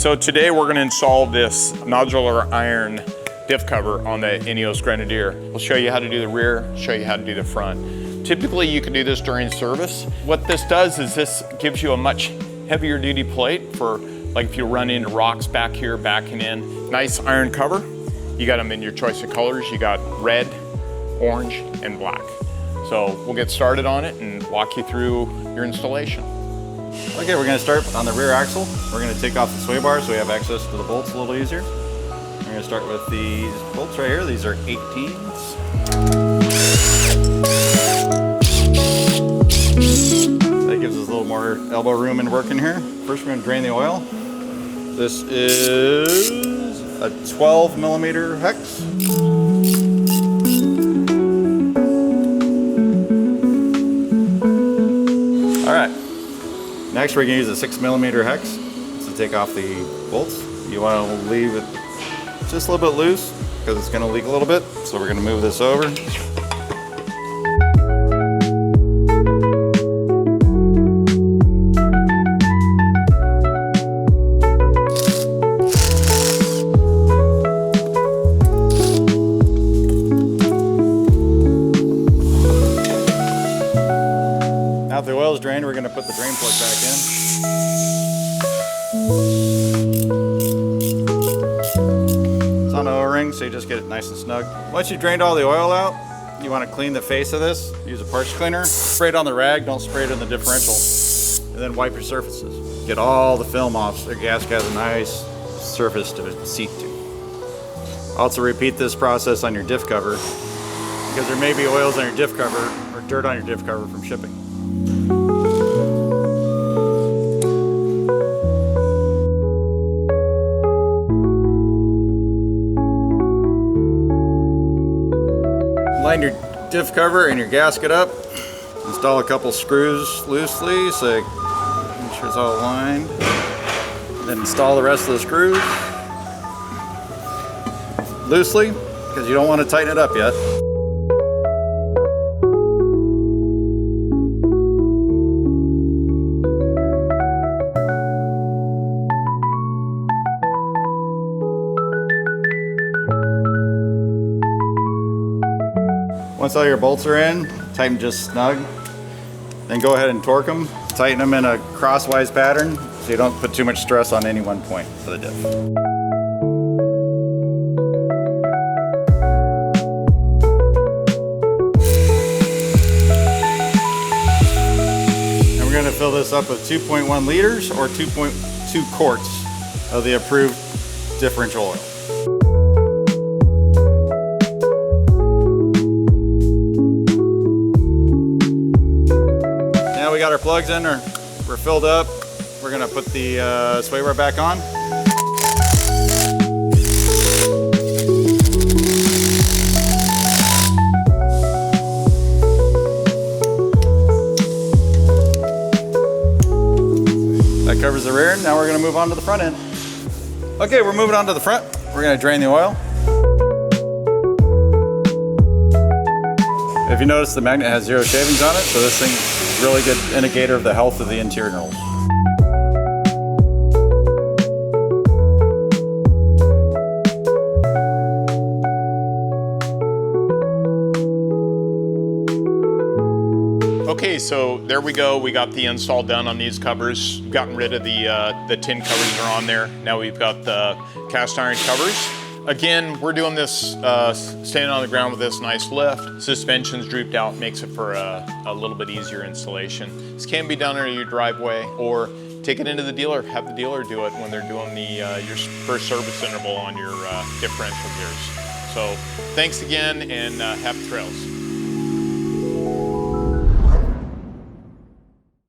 So today we're going to install this nodular iron diff cover on the INEOS Grenadier. We'll show you how to do the rear, show you how to do the front. Typically you can do this during service. What this does is this gives you a much heavier duty plate for like if you run into rocks back here, backing in. Nice iron cover. You got them in your choice of colors. You got red, orange, and black. So we'll get started on it and walk you through your installation. Okay, we're going to start on the rear axle. We're going to take off the sway bar so we have access to the bolts a little easier. We're going to start with these bolts right here. These are 18s. That gives us a little more elbow room and work in here. First, we're going to drain the oil. This is a 12 millimeter hex. All right. Next, we're going to use a 6 millimeter hex to take off the bolts. You want to leave it just a little bit loose because it's going to leak a little bit. So we're going to move this over. Now the oil is drained, we're going to put the drain plug back in. It's on an O-ring, so you just get it nice and snug. Once you've drained all the oil out, you want to clean the face of this. Use a parts cleaner. Spray it on the rag, don't spray it in the differential. And then wipe your surfaces. Get all the film off so the gasket has a nice surface to seat to. Also repeat this process on your diff cover because there may be oils on your diff cover or dirt on your diff cover from shipping. Line your diff cover and your gasket up. Install a couple screws loosely so make sure it's all aligned. Then install the rest of the screws loosely because you don't want to tighten it up yet. Once all your bolts are in, tighten just snug. Then go ahead and torque them. Tighten them in a crosswise pattern so you don't put too much stress on any one point of the diff. And we're going to fill this up with 2.1 liters or 2.2 quarts of the approved differential oil. We got our plugs in, we're filled up. We're gonna put the sway bar back on. That covers the rear. Now we're gonna move on to the front end. Okay, we're moving on to the front. We're gonna drain the oil. If you notice, the magnet has 0 shavings on it, so this thing is a really good indicator of the health of the interior rolls. Okay, so there we go. We got the install done on these covers. We've gotten rid of the tin covers that are on there. Now we've got the cast iron covers. Again, we're doing this standing on the ground with this nice lift. Suspension's drooped out, makes it for a little bit easier installation. This can be done in your driveway or take it into the dealer. Have the dealer do it when they're doing your first service interval on your differential gears. So thanks again and happy trails.